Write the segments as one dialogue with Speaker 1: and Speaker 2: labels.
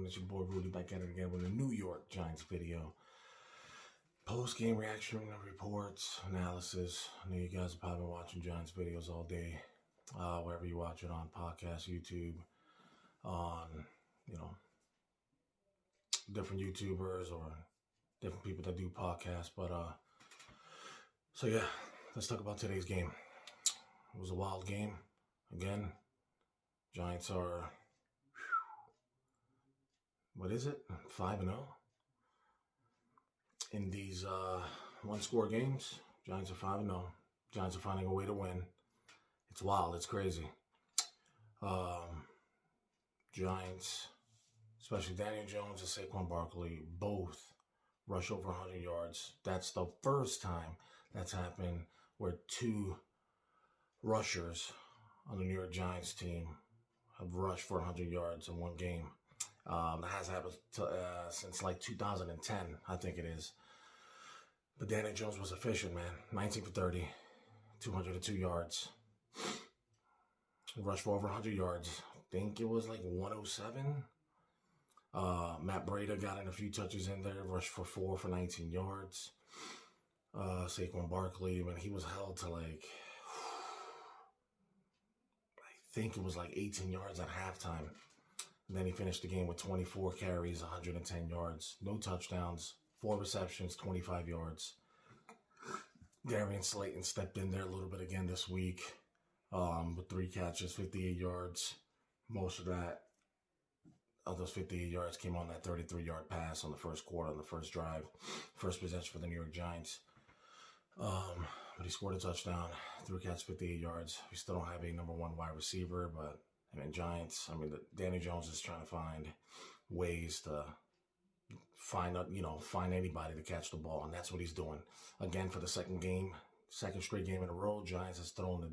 Speaker 1: It's your boy Rudy back at it again with a New York Giants video. Post-game reaction reports, analysis. I know you guys have probably been watching Giants videos all day. Wherever you watch it, on podcast, YouTube, on, different YouTubers or different people that do podcasts. But, so yeah, let's talk about today's game. It was a wild game. Again, Giants are, what is it? 5-0 in these one-score games. Giants are 5-0. Giants are finding a way to win. It's wild. It's crazy. Giants, especially Daniel Jones and Saquon Barkley, both rush over 100 yards. That's the first time that's happened where two rushers on the New York Giants team have rushed for 100 yards in one game. That has happened since like 2010, I think it is. But Daniel Jones was efficient, man. 19 for 30, 202 yards. Rushed for over 100 yards. I think it was like 107. Matt Breida got in a few touches in there. Rushed for 4 for 19 yards. Saquon Barkley, man, he was held to like, I think it was like 18 yards at halftime. And then he finished the game with 24 carries, 110 yards. No touchdowns, 4 receptions, 25 yards. Darian Slayton stepped in there a little bit again this week with 3 catches, 58 yards. Most of those 58 yards came on that 33-yard pass on the first quarter, on the first drive, first possession for the New York Giants. But he scored a touchdown, 3 catches, 58 yards. We still don't have a number 1 wide receiver, but Giants, Danny Jones is trying to find ways to find anybody to catch the ball, and that's what he's doing. Again, for the second straight game in a row, Giants has thrown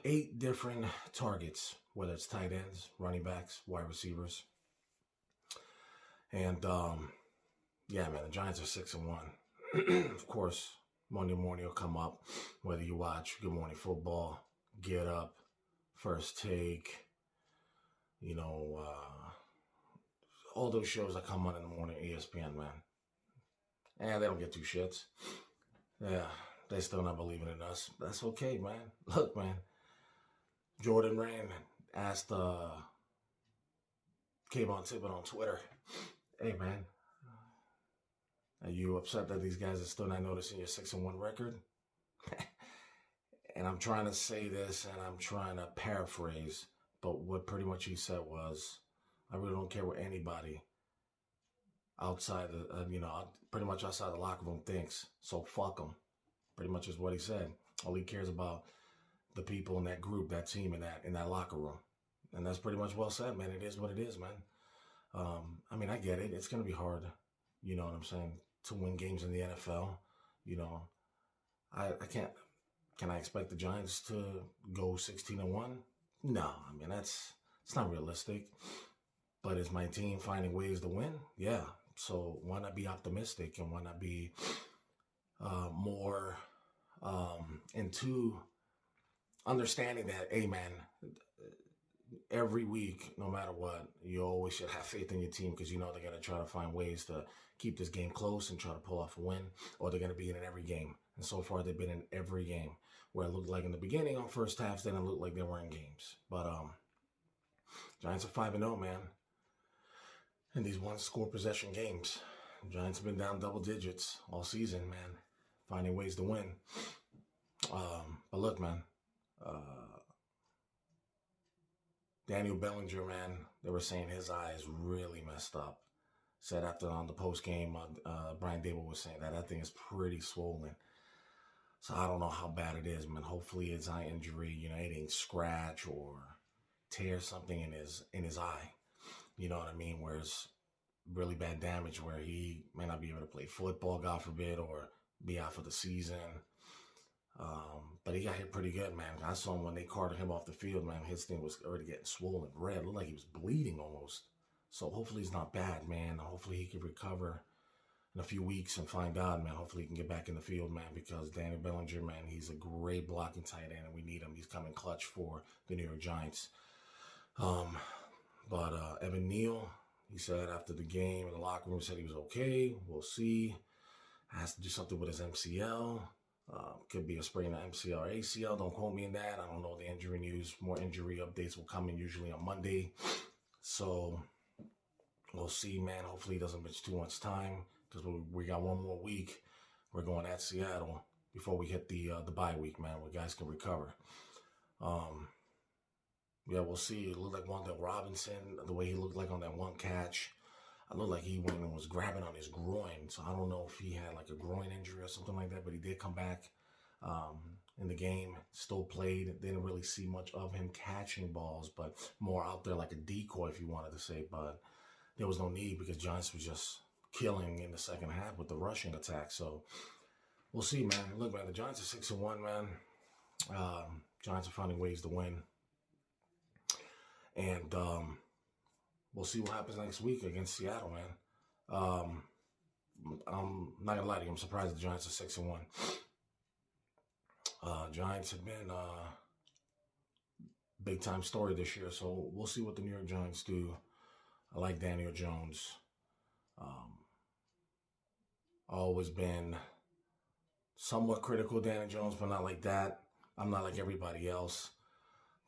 Speaker 1: eight different targets, whether it's tight ends, running backs, wide receivers. And, the Giants are 6-1. Of course, Monday morning will come up, whether you watch Good Morning Football, Get Up, First Take, all those shows that come on in the morning, ESPN, man. And they don't get 2 shits. Yeah, they still not believing in us. That's okay, man. Look, man. Jordan Rain asked Kayvon Thibodeau on Twitter, hey, man, are you upset that these guys are still not noticing your 6-1 record? And I'm trying to say this, and I'm trying to paraphrase, but what pretty much he said was, I really don't care what anybody outside, pretty much outside the locker room thinks, so fuck them. Pretty much is what he said. All he cares about the people in that group, that team, in that locker room. And that's pretty much well said, man. It is what it is, man. I get it. It's going to be hard, you know what I'm saying, to win games in the NFL. I can't. Can I expect the Giants to go 16-1? No, it's not realistic. But is my team finding ways to win? Yeah. So why not be optimistic, and why not be more into understanding that, hey, man, every week, no matter what, you always should have faith in your team, because they're going to try to find ways to keep this game close and try to pull off a win, or they're going to be in every game. And so far, they've been in every game, where it looked like in the beginning on first halves, then it looked like they were in games. But Giants are 5-0, man. In these one-score possession games, Giants have been down double digits all season, man, finding ways to win. But look, man, Daniel Bellinger, man, they were saying his eye is really messed up. Said after on the post game, Brian Daboll was saying that thing is pretty swollen. So I don't know how bad it is, man. Hopefully it's eye injury, it ain't scratch or tear something in his eye. You know what I mean? Where it's really bad damage, where he may not be able to play football, God forbid, or be out for the season. But he got hit pretty good, man. I saw him when they carted him off the field, man. His thing was already getting swollen red. It looked like he was bleeding almost. So hopefully he's not bad, man. Hopefully he can recover in a few weeks and find out, man. Hopefully he can get back in the field, man, because Daniel Bellinger, man, he's a great blocking tight end, and we need him. He's coming clutch for the New York Giants. But Evan Neal, he said after the game in the locker room, said he was okay. We'll see. Has to do something with his MCL. Could be a sprain of MCL or ACL. Don't quote me in that. I don't know the injury news. More injury updates will come in usually on Monday. So we'll see, man. Hopefully he doesn't miss too much time because we got one more week. We're going at Seattle before we hit the bye week, man, where guys can recover. Yeah, we'll see. It looked like Wandale Robinson, the way he looked like on that one catch. I looked like he went and was grabbing on his groin. So I don't know if he had like a groin injury or something like that, but he did come back in the game, still played. Didn't really see much of him catching balls, but more out there like a decoy, if you wanted to say. But there was no need because Giants was just killing in the second half with the rushing attack. So we'll see, man. Look, man, the Giants are 6-1, man. Giants are finding ways to win. And we'll see what happens next week against Seattle, man. I'm not gonna lie to you. I'm surprised the Giants are 6-1. Giants have been a big time story this year, so we'll see what the New York Giants do. I like Daniel Jones. Always been somewhat critical of Daniel Jones, but not like that. I'm not like everybody else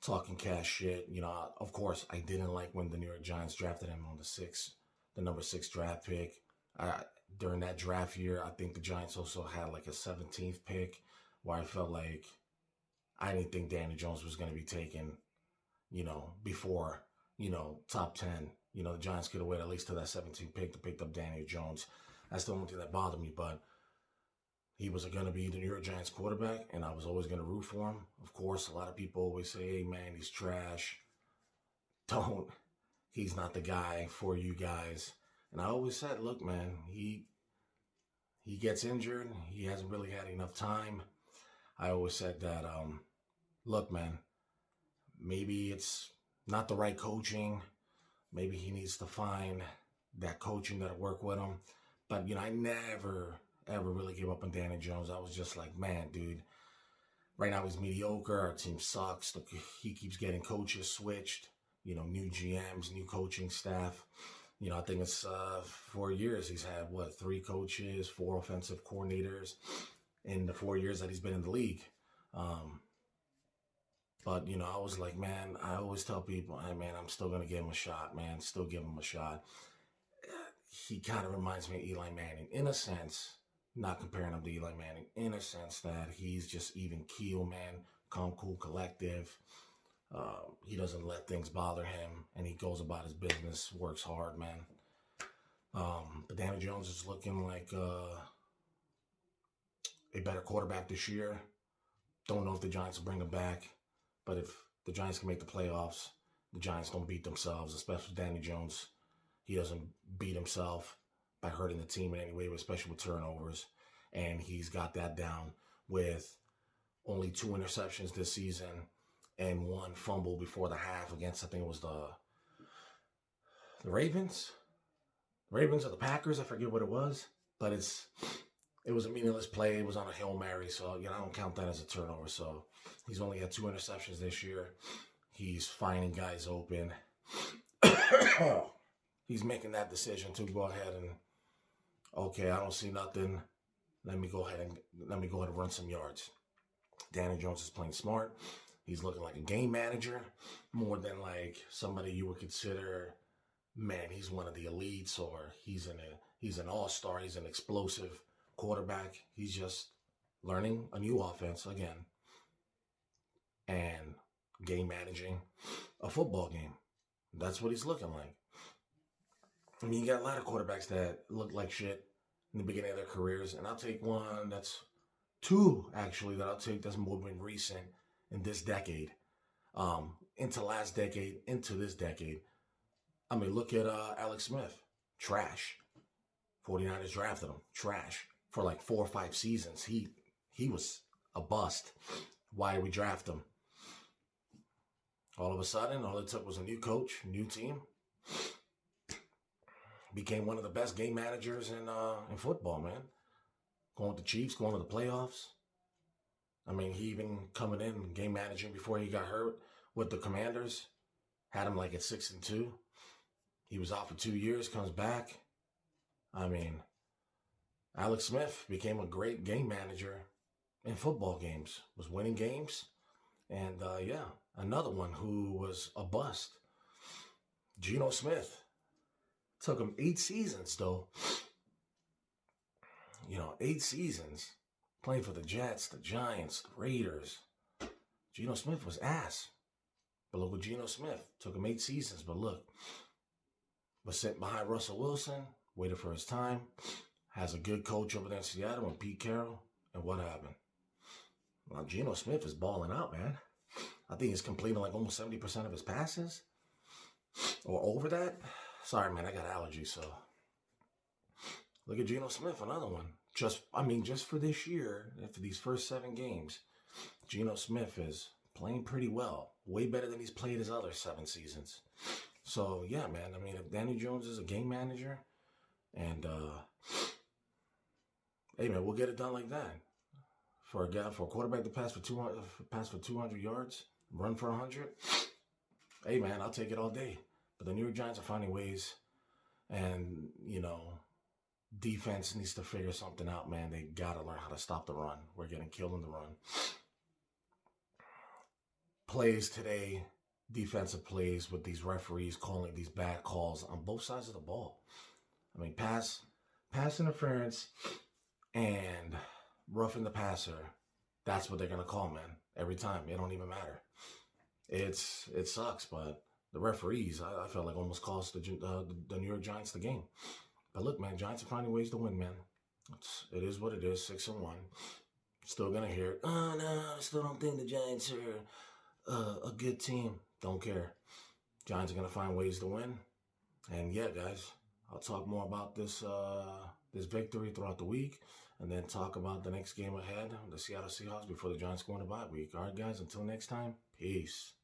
Speaker 1: talking cash shit. You know, of course, I didn't like when the New York Giants drafted him on the number 6 draft pick. During that draft year, I think the Giants also had like a 17th pick where I felt like I didn't think Daniel Jones was going to be taken, you know, before, you know, top 10. You know, the Giants could have waited at least to that 17th pick to pick up Daniel Jones. That's the only thing that bothered me, but he was going to be the New York Giants quarterback, and I was always going to root for him. Of course, a lot of people always say, hey, man, he's trash. He's not the guy for you guys. And I always said, look, man, he gets injured. He hasn't really had enough time. I always said that, look, man, maybe it's not the right coaching. Maybe he needs to find that coaching that'll work with him. But, you know, I never ever really gave up on Daniel Jones. I was just like, man, dude, right now he's mediocre. Our team sucks. Look, he keeps getting coaches switched, you know, new GMs, new coaching staff. You know, I think it's 4 years. He's had, 3 coaches, 4 offensive coordinators in the 4 years that he's been in the league. But, you know, I was like, man, I always tell people, hey, man, I'm still going to give him a shot, man. Still give him a shot. He kind of reminds me of Eli Manning in a sense. Not comparing him to Eli Manning, in a sense that he's just even keel, man, calm, cool, collective. He doesn't let things bother him, and he goes about his business, works hard, man. But Daniel Jones is looking like a better quarterback this year. Don't know if the Giants will bring him back, but if the Giants can make the playoffs, the Giants don't beat themselves, especially Daniel Jones. He doesn't beat himself by hurting the team in any way, especially with turnovers. And he's got that down with only 2 interceptions this season and 1 fumble before the half against, I think it was the Ravens. Ravens or the Packers, I forget what it was. But it was a meaningless play. It was on a Hail Mary, so you know, I don't count that as a turnover. So he's only had 2 interceptions this year. He's finding guys open. He's making that decision to go ahead and, okay, I don't see nothing. Let me go ahead and run some yards. Daniel Jones is playing smart. He's looking like a game manager more than like somebody you would consider, man, he's one of the elites, or he's an all-star. He's an explosive quarterback. He's just learning a new offense again and game managing a football game. That's what he's looking like. I mean, you got a lot of quarterbacks that look like shit in the beginning of their careers, and I'll take 2 actually that I'll take that's more been recent in this decade, into last decade, into this decade. I mean, look at Alex Smith, trash. 49ers drafted him, trash for like 4 or 5 seasons. He was a bust. Why did we draft him? All of a sudden, all it took was a new coach, new team. Became one of the best game managers in football, man. Going with the Chiefs, going to the playoffs. I mean, he even coming in game managing before he got hurt with the Commanders. Had him like at 6-2. He was out for 2 years, comes back. I mean, Alex Smith became a great game manager in football games, was winning games. And yeah, another one who was a bust, Geno Smith. Took him 8 seasons, though. 8 seasons playing for the Jets, the Giants, the Raiders. Geno Smith was ass. But look what Geno Smith. Took him 8 seasons, but look. Was sitting behind Russell Wilson, waited for his time. Has a good coach over there in Seattle and Pete Carroll. And what happened? Well, Geno Smith is balling out, man. I think he's completing like almost 70% of his passes. Or over that. Sorry, man, I got allergies, so. Look at Geno Smith, another one. Just for this year, for these first 7 games, Geno Smith is playing pretty well. Way better than he's played his other 7 seasons. So, yeah, man, I mean, if Danny Jones is a game manager, and, hey, man, we'll get it done like that. For a quarterback to pass for 200 yards, run for 100, hey, man, I'll take it all day. But the New York Giants are finding ways, and, defense needs to figure something out, man. They got to learn how to stop the run. We're getting killed in the run. Plays today, defensive plays with these referees calling these bad calls on both sides of the ball. I mean, pass interference and roughing the passer, that's what they're going to call, man. Every time. It don't even matter. It sucks, but the referees, I felt like almost cost the New York Giants the game. But look, man, Giants are finding ways to win, man. It is what it is, 6-1. Still going to hear it. Oh, no, I still don't think the Giants are a good team. Don't care. Giants are going to find ways to win. And yeah, guys, I'll talk more about this victory throughout the week and then talk about the next game ahead, the Seattle Seahawks, before the Giants go on a bye week. All right, guys, until next time, peace.